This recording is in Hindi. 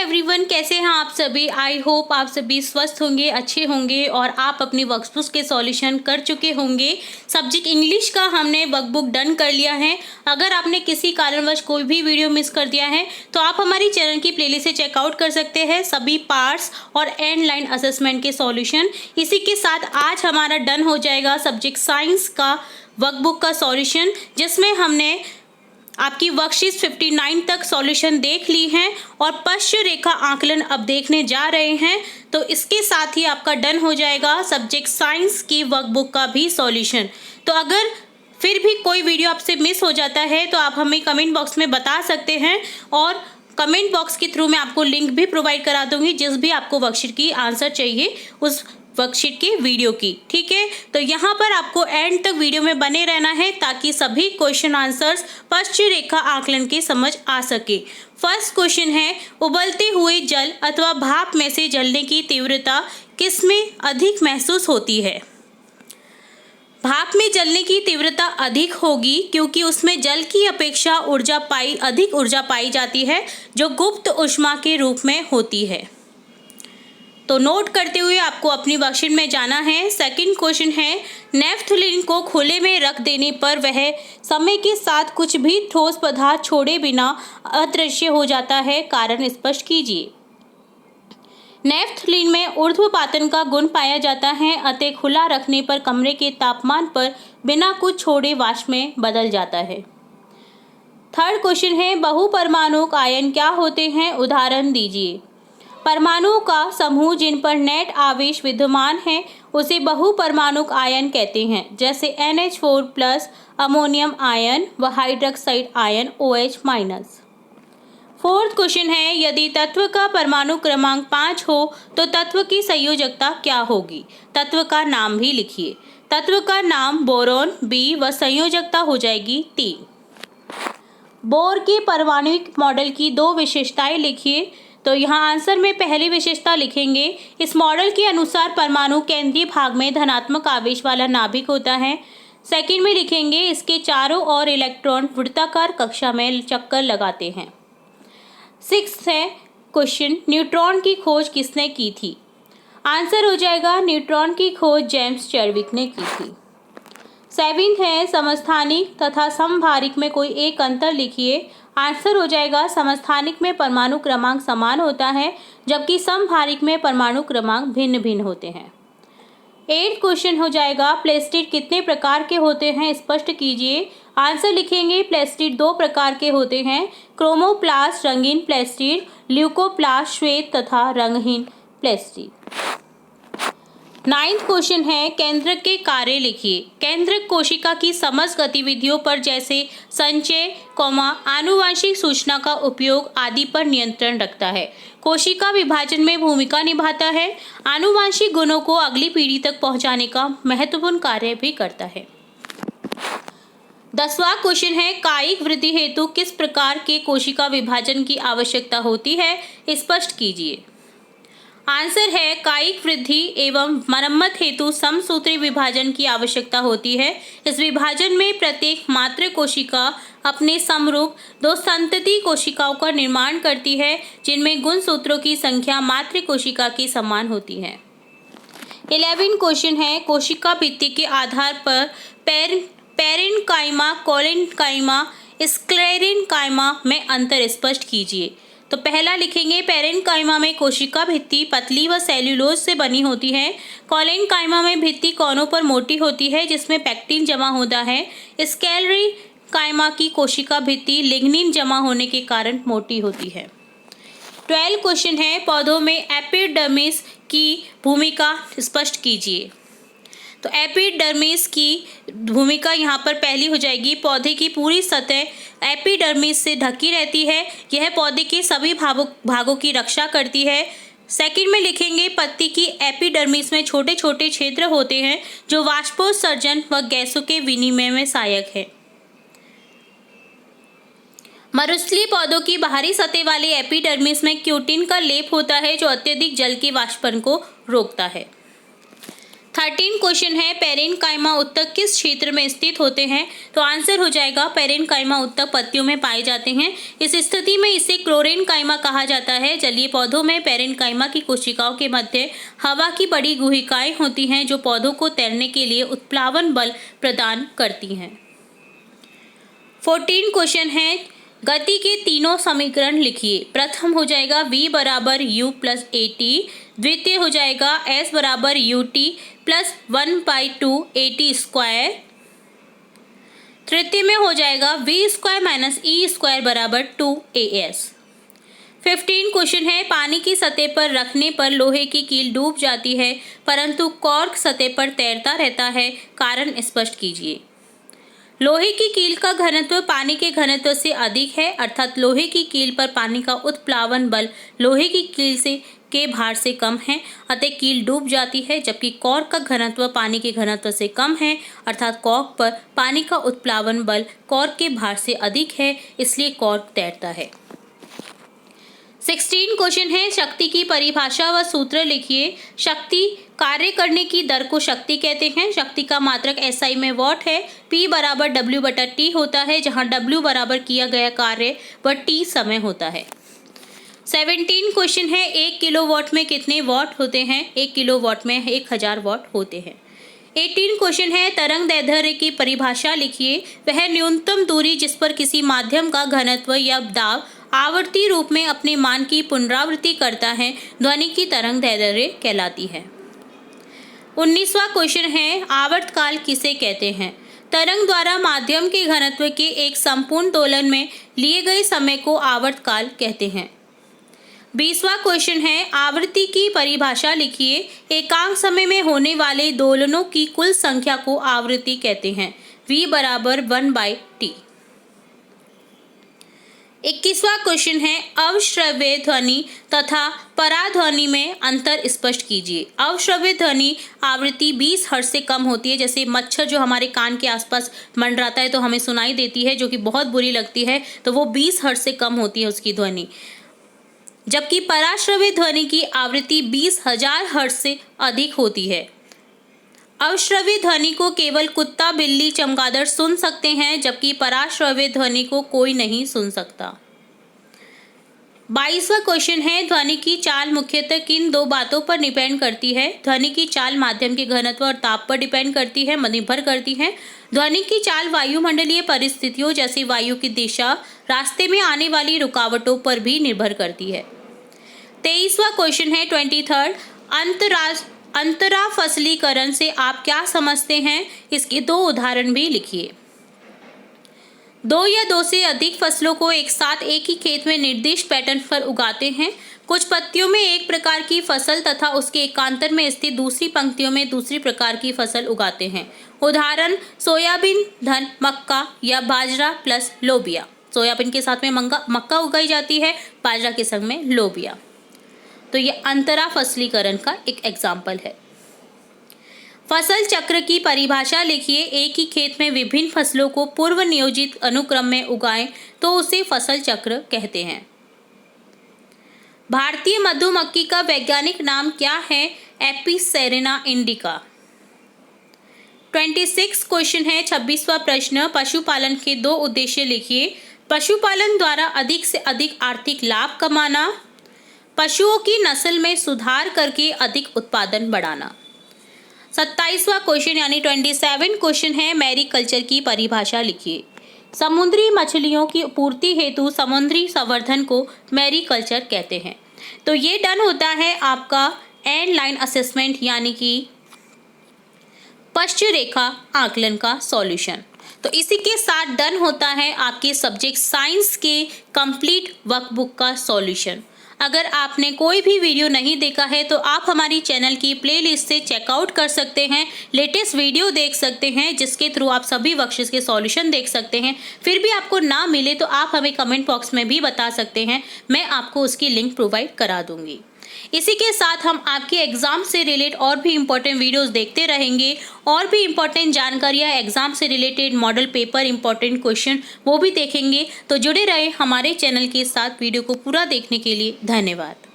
एवरीवन, कैसे हैं आप सभी। आई होप आप सभी स्वस्थ होंगे, अच्छे होंगे और आप अपनी वर्कबुक्स के सॉल्यूशन कर चुके होंगे। सब्जेक्ट इंग्लिश का हमने वर्कबुक डन कर लिया है। अगर आपने किसी कारणवश कोई भी वीडियो मिस कर दिया है तो आप हमारी चैनल की प्लेलिस्ट से चेकआउट कर सकते हैं सभी पार्ट्स और एंड लाइन असेसमेंट के सॉल्यूशन। इसी के साथ आज हमारा डन हो जाएगा सब्जेक्ट साइंस का वर्कबुक का सॉल्यूशन, जिसमें हमने आपकी वर्कशीट 59 तक सॉल्यूशन देख ली हैं और पश्च रेखा आकलन अब देखने जा रहे हैं। तो इसके साथ ही आपका डन हो जाएगा सब्जेक्ट साइंस की वर्कबुक का भी सॉल्यूशन। तो अगर फिर भी कोई वीडियो आपसे मिस हो जाता है तो आप हमें कमेंट बॉक्स में बता सकते हैं और कमेंट बॉक्स के थ्रू मैं आपको लिंक भी प्रोवाइड करा दूंगी जिस भी आपको वर्कशीट की आंसर चाहिए उस वर्कशीट के वीडियो की। ठीक है, तो यहाँ पर आपको एंड तक वीडियो में बने रहना है ताकि सभी क्वेश्चन आंसर्स पश्च रेखा आकलन के समझ आ सके। फर्स्ट क्वेश्चन है, उबलते हुए जल अथवा भाप में से जलने की तीव्रता किसमें अधिक महसूस होती है। भाप में जलने की तीव्रता अधिक होगी क्योंकि उसमें जल की अपेक्षा अधिक ऊर्जा पाई जाती है जो गुप्त ऊष्मा के रूप में होती है। तो नोट करते हुए आपको अपनी वर्कशीट में जाना है। सेकंड क्वेश्चन है, नेफ्थलीन को खुले में रख देने पर वह समय के साथ कुछ भी ठोस पदार्थ छोड़े बिना अदृश्य हो जाता है, कारण स्पष्ट कीजिए। नेफ्थलीन में ऊर्ध्वपातन का गुण पाया जाता है, अतः खुला रखने पर कमरे के तापमान पर बिना कुछ छोड़े वाष्प में बदल जाता है। थर्ड क्वेश्चन है, बहुपरमाणुक आयन क्या होते हैं, उदाहरण दीजिए। परमाणुओं का समूह जिन पर नेट आवेश विद्यमान है उसे बहुपरमाणुक आयन कहते हैं, जैसे NH4+, अमोनियम आयन व hydroxide ion OH-। Fourth question है, यदि तत्व का परमाणु क्रमांक 5 हो तो तत्व की संयोजकता क्या होगी। तत्व का नाम भी लिखिए। तत्व का नाम बोरोन B व संयोजकता हो जाएगी 3। बोर के परमाणुिक मॉडल की 2 विशेषताएं लिखिए। तो यहाँ आंसर में पहली विशेषता लिखेंगे, इस मॉडल के अनुसार परमाणु केंद्रीय भाग में धनात्मक आवेश वाला नाभिक होता है। सेकंड में लिखेंगे, इसके चारों ओर इलेक्ट्रॉन वृत्ताकार कक्षा में चक्कर लगाते हैं। सिक्स्थ है क्वेश्चन, न्यूट्रॉन की खोज किसने की थी। आंसर हो जाएगा न्यूट्रॉन की खोज जेम्स चैडविक ने की थी। सेवेंथ है, समस्थानिक तथा समभारिक में कोई एक अंतर लिखिए। आंसर हो जाएगा, समस्थानिक में परमाणु क्रमांक समान होता है जबकि समभारिक में परमाणु क्रमांक भिन्न भिन्न होते हैं। 8th क्वेश्चन हो जाएगा, प्लेस्टिड कितने प्रकार के होते हैं, स्पष्ट कीजिए। आंसर लिखेंगे, प्लेस्टिड 2 प्रकार के होते हैं, क्रोमोप्लास्ट रंगीन प्लेस्टिड, ल्यूकोप्लास्ट श्वेत तथा रंगहीन प्लेस्टिड। 9th क्वेश्चन है, केंद्रक के कार्य लिखिए। केंद्रक कोशिका की समस्त गतिविधियों पर जैसे संचय, आनुवांशिक सूचना का उपयोग आदि पर नियंत्रण रखता है। कोशिका विभाजन में भूमिका निभाता है। आनुवांशिक गुणों को अगली पीढ़ी तक पहुंचाने का महत्वपूर्ण कार्य भी करता है। 10वां क्वेश्चन है, कायिक वृद्धि हेतु किस प्रकार के कोशिका विभाजन की आवश्यकता होती है, स्पष्ट कीजिए। आंसर है, कायिक वृद्धि एवं मरम्मत हेतु समसूत्री विभाजन की आवश्यकता होती है। इस विभाजन में प्रत्येक मात्र कोशिका अपने समरूप 2 संतति कोशिकाओं का निर्माण करती है जिनमें गुणसूत्रों की संख्या मात्र कोशिका की समान होती है। 11 क्वेश्चन है, कोशिका भित्ति के आधार पर पेरेन्काइमा, कोलेन्काइमा, स्क्लेरेन्काइमा में अंतर स्पष्ट कीजिए। तो पहला लिखेंगे, पेरेन्काइमा में कोशिका भित्ति पतली व सेल्यूलोज से बनी होती है। कोलेन्काइमा में भित्ति कोनों पर मोटी होती है जिसमें पेक्टिन जमा होता है। स्क्लेरेन्काइमा की कोशिका भित्ति लिग्निन जमा होने के कारण मोटी होती है। 12 क्वेश्चन है, पौधों में एपिडर्मिस की भूमिका स्पष्ट कीजिए। तो एपिडर्मिस की भूमिका यहाँ पर पहली हो जाएगी, पौधे की पूरी सतह एपिडर्मिस से ढकी रहती है। यह पौधे के सभी भागों की रक्षा करती है। सेकंड में लिखेंगे, पत्ती की एपिडर्मिस में छोटे छोटे छिद्र होते हैं जो वाष्पोत्सर्जन व गैसों के विनिमय में सहायक है। मरुस्थलीय पौधों की बाहरी सतह वाले एपिडर्मिस में क्यूटिन का लेप होता है जो अत्यधिक जल के वाष्पन को रोकता है। 13 क्वेश्चन है पेरेन्काइमा उत्तक किस क्षेत्र में स्थित होते हैं? तो आंसर हो जाएगा पेरेन्काइमा उत्तक पत्तियों में पाए जाते हैं। इस स्थिति में इसे क्लोरेन्काइमा कहा जाता है। जलीय पौधों में पेरेन्काइमा की कोशिकाओं के मध्य हवा की बड़ी गुहिकाएं होती हैं जो पौधों को तैरने के लिए उत्प्लावन बल प्रदान करती हैं। 14 क्वेश्चन है गति के तीनों समीकरण लिखिए। प्रथम हो जाएगा v बराबर u प्लस AT, द्वितीय हो जाएगा s बराबर ut प्लस 1/2 AT स्क्वायर, तृतीय में हो जाएगा v square minus e square बराबर 2as। 15 क्वेश्चन है पानी की सतह पर रखने पर लोहे की कील डूब जाती है परंतु कॉर्क सतह पर तैरता रहता है, कारण स्पष्ट कीजिए। लोहे की कील का घनत्व पानी के घनत्व से अधिक है, अर्थात लोहे की कील पर पानी का उत्प्लावन बल लोहे की कील से के भार से कम है, अतः कील डूब जाती है। जबकि कॉर्क का घनत्व पानी के घनत्व से कम है, अर्थात कॉर्क पर पानी का उत्प्लावन बल कॉर्क के भार से अधिक है, इसलिए कॉर्क तैरता है। 16 क्वेश्चन है शक्ति की परिभाषा व सूत्र लिखिए। शक्ति कार्य करने की दर को शक्ति कहते हैं। शक्ति का मात्रक SI में वॉट है। P बराबर W/T होता है, जहां W बराबर किया गया कार्य व T समय होता है। 17 क्वेश्चन है 1 किलोवाट में कितने वॉट होते हैं? 1 किलोवाट में 1000 वॉट होते हैं। 18 क्वेश्चन है तरंग दैर्ध्य की परिभाषा लिखिए। वह न्यूनतम दूरी जिस पर किसी माध्यम का घनत्व या दाब आवर्ती रूप में अपने मान की पुनरावृत्ति करता है, ध्वनि की तरंग दैर्ध्य कहलाती है। 19वां क्वेश्चन है आवर्तकाल किसे कहते हैं? तरंग द्वारा माध्यम के घनत्व के एक संपूर्ण दोलन में लिए गए समय को आवर्तकाल कहते हैं। 20वां क्वेश्चन है आवृत्ति की परिभाषा लिखिए। एकांक समय में होने वाले दोलनों की कुल संख्या को आवृत्ति कहते हैं। v बराबर 1/t। 21वां क्वेश्चन है अवश्रव्य ध्वनि तथा पराध्वनि में अंतर स्पष्ट कीजिए। अवश्रव्य ध्वनि आवृत्ति 20 हर्ट्ज से कम होती है। जैसे मच्छर जो हमारे कान के आसपास मंडराता है तो हमें सुनाई देती है, जो कि बहुत बुरी लगती है, तो वो 20 हर्ट्ज से कम होती है उसकी ध्वनि। जबकि पराश्रव्य ध्वनि की आवृत्ति 20,000 हर्ट्ज से अधिक होती है। अवश्रव्य ध्वनि को केवल कुत्ता, बिल्ली, चमगादड़ सुन सकते हैं, जबकि पराश्रव्य ध्वनि को कोई नहीं सुन सकता। 22वां क्वेश्चन है ध्वनि की चाल मुख्यतः किन दो बातों पर डिपेंड करती है? ध्वनि की चाल माध्यम के घनत्व और ताप पर डिपेंड करती है, निर्भर करती है। ध्वनि की चाल वायुमंडलीय परिस्थितियों जैसे वायु की दिशा, रास्ते में आने वाली रुकावटों पर भी निर्भर करती है। 23वां क्वेश्चन है 23rd अंतरा फसलीकरण से आप क्या समझते हैं? इसके दो उदाहरण भी लिखिए। 2 या 2 से अधिक फसलों को एक साथ एक ही खेत में निर्दिष्ट पैटर्न पर उगाते हैं। कुछ पत्तियों में एक प्रकार की फसल तथा उसके एकांतर में स्थित दूसरी पंक्तियों में दूसरी प्रकार की फसल उगाते हैं। उदाहरण सोयाबीन धन मक्का या बाजरा प्लस लोबिया। सोयाबीन के साथ में मक्का उगाई जाती है, बाजरा के संग में लोबिया। तो ये अंतरा फसलीकरण का एक एग्जाम्पल है। फसल चक्र की परिभाषा लिखिए। एक ही खेत में विभिन्न फसलों को पूर्व नियोजित अनुक्रम में उगाएं तो उसे फसल चक्र कहते हैं। भारतीय मधुमक्खी का वैज्ञानिक नाम क्या है? एपिसेरेना इंडिका। 26 क्वेश्चन है 26वां प्रश्न पशुपालन के 2 उद्देश्य लिखिए। पशुपालन द्वारा अधिक से अधिक आर्थिक लाभ कमाना, पशुओं की नस्ल में सुधार करके अधिक उत्पादन बढ़ाना। 27वां क्वेश्चन यानी 27 क्वेश्चन है मैरीकल्चर की परिभाषा लिखिए। समुद्री मछलियों की पूर्ति हेतु समुद्री संवर्धन को मैरीकल्चर कहते हैं। तो ये डन होता है आपका एंड लाइन असेसमेंट यानी कि पश्च रेखा आकलन का सॉल्यूशन। तो इसी के साथ डन होता है आपके सब्जेक्ट साइंस के कंप्लीट वर्कबुक का सॉल्यूशन। अगर आपने कोई भी वीडियो नहीं देखा है तो आप हमारी चैनल की प्लेलिस्ट से चेकआउट कर सकते हैं, लेटेस्ट वीडियो देख सकते हैं, जिसके थ्रू आप सभी वर्कशीट्स के सॉल्यूशन देख सकते हैं। फिर भी आपको ना मिले तो आप हमें कमेंट बॉक्स में भी बता सकते हैं, मैं आपको उसकी लिंक प्रोवाइड करा दूंगी। इसी के साथ हम आपके एग्जाम से रिलेटेड और भी इम्पोर्टेंट वीडियोस देखते रहेंगे। और भी इम्पोर्टेंट जानकारियाँ, एग्जाम से related model paper, important question वो भी देखेंगे। तो जुड़े रहे हमारे चैनल के साथ। वीडियो को पूरा देखने के लिए धन्यवाद।